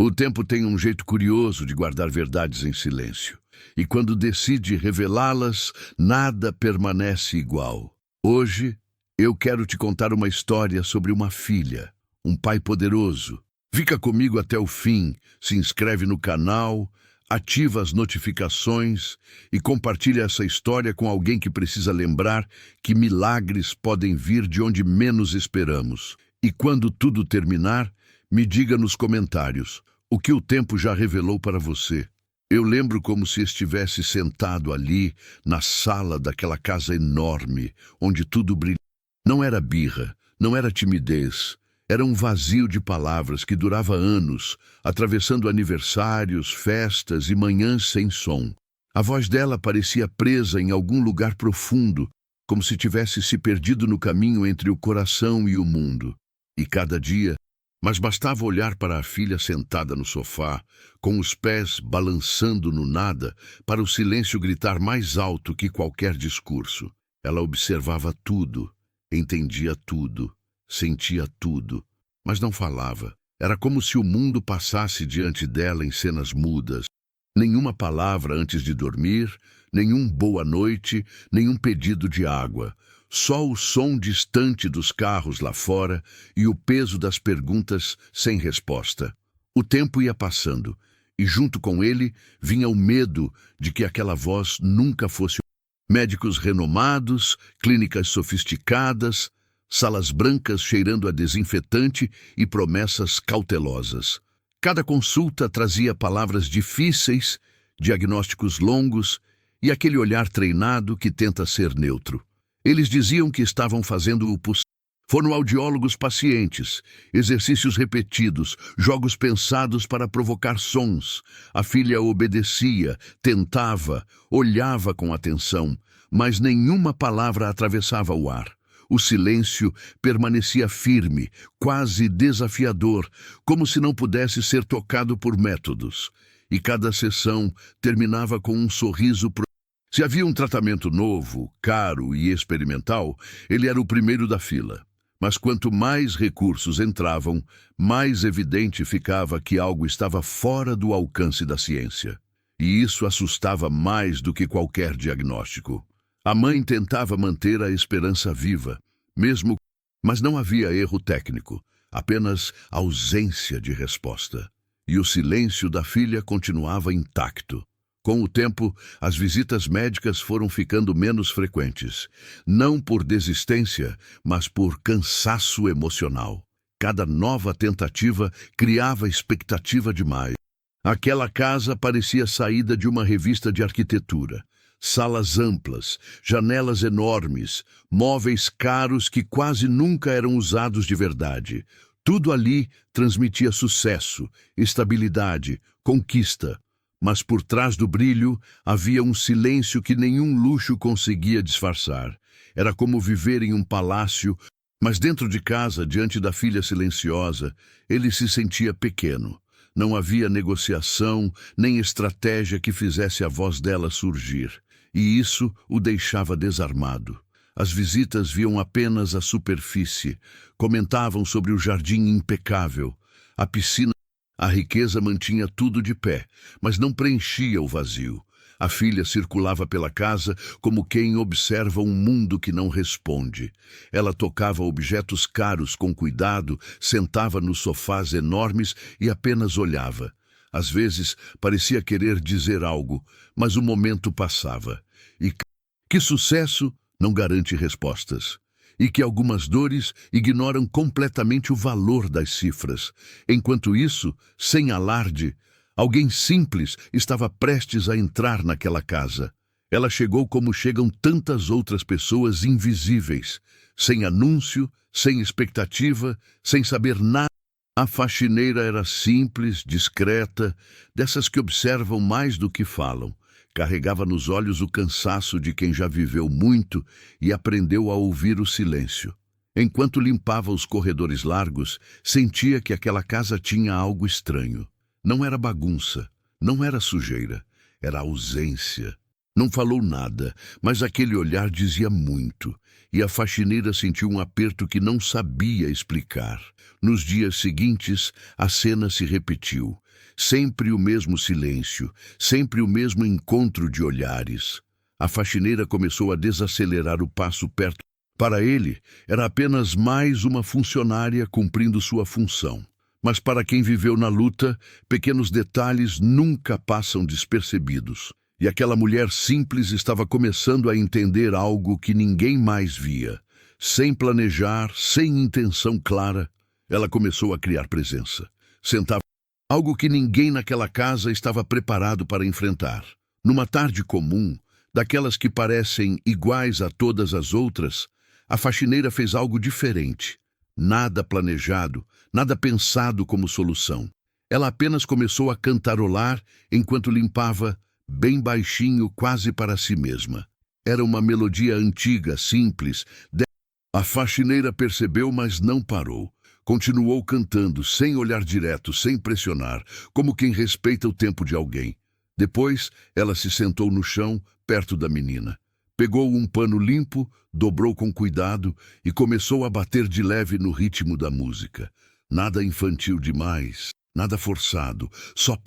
O tempo tem um jeito curioso de guardar verdades em silêncio. E quando decide revelá-las, nada permanece igual. Hoje, eu quero te contar uma história sobre uma filha, um pai poderoso. Fica comigo até o fim, se inscreve no canal, ativa as notificações e compartilha essa história com alguém que precisa lembrar que milagres podem vir de onde menos esperamos. E quando tudo terminar, me diga nos comentários o que o tempo já revelou para você. Eu lembro como se estivesse sentado ali, na sala daquela casa enorme, onde tudo brilhava. Não era birra, não era timidez, era um vazio de palavras que durava anos, atravessando aniversários, festas e manhãs sem som. A voz dela parecia presa em algum lugar profundo, como se tivesse se perdido no caminho entre o coração e o mundo. E cada dia, mas bastava olhar para a filha sentada no sofá, com os pés balançando no nada, para o silêncio gritar mais alto que qualquer discurso. Ela observava tudo, entendia tudo, sentia tudo, mas não falava. Era como se o mundo passasse diante dela em cenas mudas. Nenhuma palavra antes de dormir, nenhum boa noite, nenhum pedido de água. Só o som distante dos carros lá fora e o peso das perguntas sem resposta. O tempo ia passando, e junto com ele vinha o medo de que aquela voz nunca fosse. Médicos renomados, clínicas sofisticadas, salas brancas cheirando a desinfetante e promessas cautelosas. Cada consulta trazia palavras difíceis, diagnósticos longos e aquele olhar treinado que tenta ser neutro. Eles diziam que estavam fazendo o possível. Fonoaudiólogos pacientes, exercícios repetidos, jogos pensados para provocar sons. A filha obedecia, tentava, olhava com atenção, mas nenhuma palavra atravessava o ar. O silêncio permanecia firme, quase desafiador, como se não pudesse ser tocado por métodos. E cada sessão terminava com um sorriso. Se havia um tratamento novo, caro e experimental, ele era o primeiro da fila. Mas quanto mais recursos entravam, mais evidente ficava que algo estava fora do alcance da ciência. E isso assustava mais do que qualquer diagnóstico. A mãe tentava manter a esperança viva, mas não havia erro técnico, apenas ausência de resposta. E o silêncio da filha continuava intacto. Com o tempo, as visitas médicas foram ficando menos frequentes, não por desistência, mas por cansaço emocional. Cada nova tentativa criava expectativa demais. Aquela casa parecia saída de uma revista de arquitetura. Salas amplas, janelas enormes, móveis caros que quase nunca eram usados de verdade. Tudo ali transmitia sucesso, estabilidade, conquista. Mas por trás do brilho havia um silêncio que nenhum luxo conseguia disfarçar. Era como viver em um palácio, mas dentro de casa, diante da filha silenciosa, ele se sentia pequeno. Não havia negociação, nem estratégia que fizesse a voz dela surgir. E isso o deixava desarmado. As visitas viam apenas a superfície, comentavam sobre o jardim impecável, a piscina. A riqueza mantinha tudo de pé, mas não preenchia o vazio. A filha circulava pela casa como quem observa um mundo que não responde. Ela tocava objetos caros com cuidado, sentava nos sofás enormes e apenas olhava. Às vezes parecia querer dizer algo, mas o momento passava. E que sucesso não garante respostas. E que algumas dores ignoram completamente o valor das cifras. Enquanto isso, sem alarde, alguém simples estava prestes a entrar naquela casa. Ela chegou como chegam tantas outras pessoas invisíveis, sem anúncio, sem expectativa, sem saber nada. A faxineira era simples, discreta, dessas que observam mais do que falam. Carregava nos olhos o cansaço de quem já viveu muito e aprendeu a ouvir o silêncio. Enquanto limpava os corredores largos, sentia que aquela casa tinha algo estranho. Não era bagunça, não era sujeira, era ausência. Não falou nada, mas aquele olhar dizia muito, e a faxineira sentiu um aperto que não sabia explicar. Nos dias seguintes, a cena se repetiu. Sempre o mesmo silêncio, sempre o mesmo encontro de olhares. A faxineira começou a desacelerar o passo perto. Para ele, era apenas mais uma funcionária cumprindo sua função. Mas para quem viveu na luta, pequenos detalhes nunca passam despercebidos. E aquela mulher simples estava começando a entender algo que ninguém mais via. Sem planejar, sem intenção clara, ela começou a criar presença. Sentava algo que ninguém naquela casa estava preparado para enfrentar. Numa tarde comum, daquelas que parecem iguais a todas as outras, a faxineira fez algo diferente. Nada planejado, nada pensado como solução. Ela apenas começou a cantarolar enquanto limpava, bem baixinho, quase para si mesma. Era uma melodia antiga, simples. A faxineira percebeu, mas não parou. Continuou cantando, sem olhar direto, sem pressionar, como quem respeita o tempo de alguém. Depois, ela se sentou no chão, perto da menina. Pegou um pano limpo, dobrou com cuidado e começou a bater de leve no ritmo da música. Nada infantil demais, nada forçado, só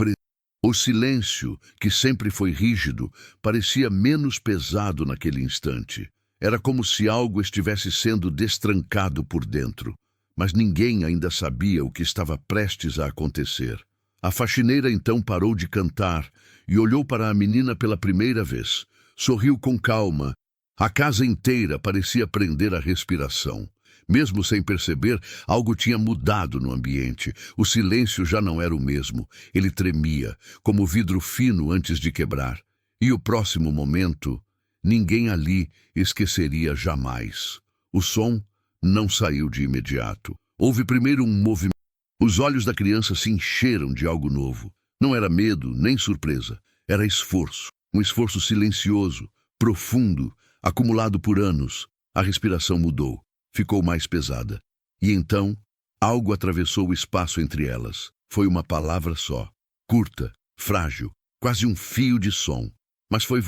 O silêncio, que sempre foi rígido, parecia menos pesado naquele instante. Era como se algo estivesse sendo destrancado por dentro. Mas ninguém ainda sabia o que estava prestes a acontecer. A faxineira então parou de cantar e olhou para a menina pela primeira vez. Sorriu com calma. A casa inteira parecia prender a respiração. Mesmo sem perceber, algo tinha mudado no ambiente. O silêncio já não era o mesmo. Ele tremia, como vidro fino antes de quebrar. E o próximo momento, ninguém ali esqueceria jamais. O som não saiu de imediato. Houve primeiro um movimento. Os olhos da criança se encheram de algo novo. Não era medo, nem surpresa. Era esforço. Um esforço silencioso, profundo, acumulado por anos. A respiração mudou. Ficou mais pesada. E então, algo atravessou o espaço entre elas. Foi uma palavra só. Curta, frágil, quase um fio de som. Mas foi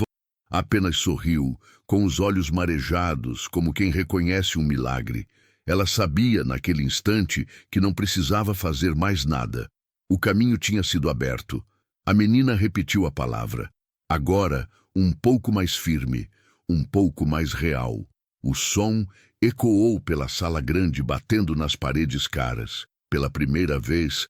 Apenas sorriu, com os olhos marejados, como quem reconhece um milagre. Ela sabia, naquele instante, que não precisava fazer mais nada. O caminho tinha sido aberto. A menina repetiu a palavra. Agora, um pouco mais firme, um pouco mais real. O som ecoou pela sala grande, batendo nas paredes caras. Pela primeira vez,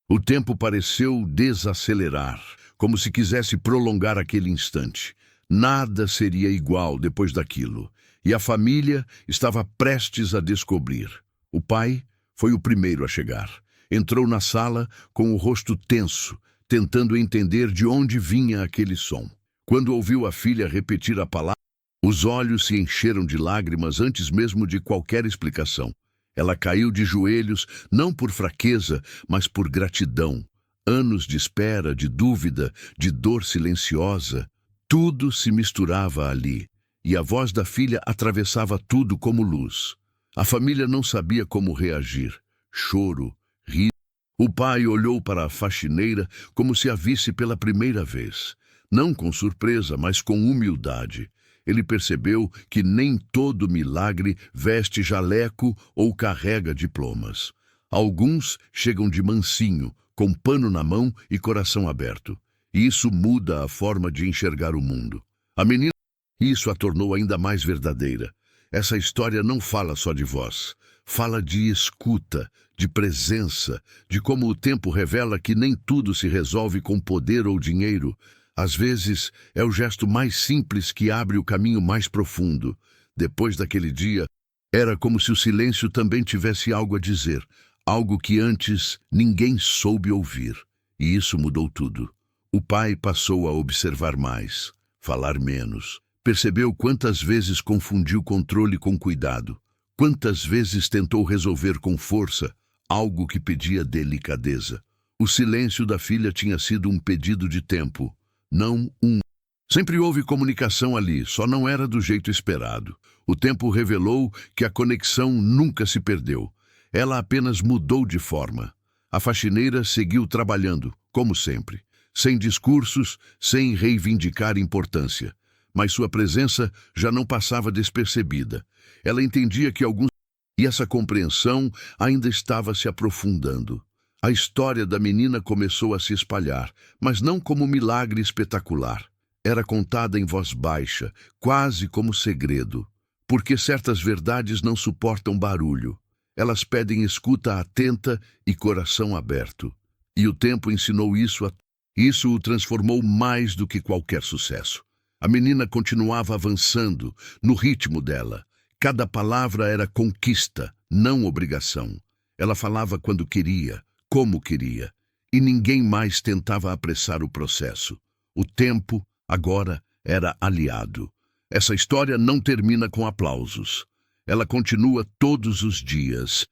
O tempo pareceu desacelerar, como se quisesse prolongar aquele instante. Nada seria igual depois daquilo, e a família estava prestes a descobrir. O pai foi o primeiro a chegar. Entrou na sala com o rosto tenso, tentando entender de onde vinha aquele som. Quando ouviu a filha repetir a palavra, os olhos se encheram de lágrimas antes mesmo de qualquer explicação. Ela caiu de joelhos, não por fraqueza, mas por gratidão. Anos de espera, de dúvida, de dor silenciosa. Tudo se misturava ali, e a voz da filha atravessava tudo como luz. A família não sabia como reagir. Choro, riso. O pai olhou para a faxineira como se a visse pela primeira vez. Não com surpresa, mas com humildade. Ele percebeu que nem todo milagre veste jaleco ou carrega diplomas. Alguns chegam de mansinho, com pano na mão e coração aberto. E isso muda a forma de enxergar o mundo. A menina, isso a tornou ainda mais verdadeira. Essa história não fala só de voz. Fala de escuta, de presença, de como o tempo revela que nem tudo se resolve com poder ou dinheiro. Às vezes, é o gesto mais simples que abre o caminho mais profundo. Depois daquele dia, era como se o silêncio também tivesse algo a dizer, algo que antes ninguém soube ouvir. E isso mudou tudo. O pai passou a observar mais, falar menos. Percebeu quantas vezes confundiu controle com cuidado. Quantas vezes tentou resolver com força algo que pedia delicadeza. O silêncio da filha tinha sido um pedido de tempo. Não um. Sempre houve comunicação ali, só não era do jeito esperado. O tempo revelou que a conexão nunca se perdeu. Ela apenas mudou de forma. A faxineira seguiu trabalhando, como sempre, sem discursos, sem reivindicar importância. Mas sua presença já não passava despercebida. Ela entendia que alguns... E essa compreensão ainda estava se aprofundando. A história da menina começou a se espalhar, mas não como um milagre espetacular. Era contada em voz baixa, quase como segredo. Porque certas verdades não suportam barulho. Elas pedem escuta atenta e coração aberto. E o tempo ensinou isso. Isso o transformou mais do que qualquer sucesso. A menina continuava avançando, no ritmo dela. Cada palavra era conquista, não obrigação. Ela falava quando queria, como queria. E ninguém mais tentava apressar o processo. O tempo, agora, era aliado. Essa história não termina com aplausos. Ela continua todos os dias.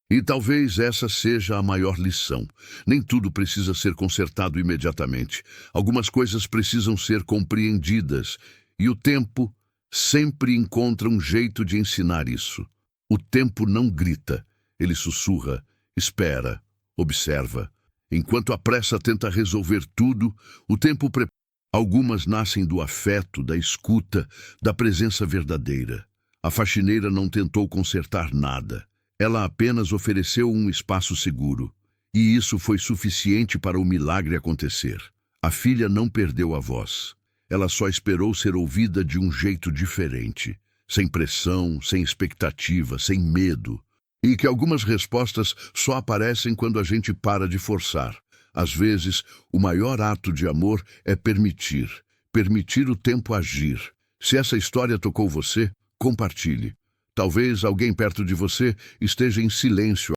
E talvez essa seja a maior lição. Nem tudo precisa ser consertado imediatamente. Algumas coisas precisam ser compreendidas. E o tempo sempre encontra um jeito de ensinar isso. O tempo não grita. Ele sussurra, espera, observa. Enquanto a pressa tenta resolver tudo, o tempo prepara. Algumas nascem do afeto, da escuta, da presença verdadeira. A faxineira não tentou consertar nada. Ela apenas ofereceu um espaço seguro. E isso foi suficiente para o milagre acontecer. A filha não perdeu a voz. Ela só esperou ser ouvida de um jeito diferente. Sem pressão, sem expectativa, sem medo. E que algumas respostas só aparecem quando a gente para de forçar. Às vezes, o maior ato de amor é permitir o tempo agir. Se essa história tocou você, compartilhe. Talvez alguém perto de você esteja em silêncio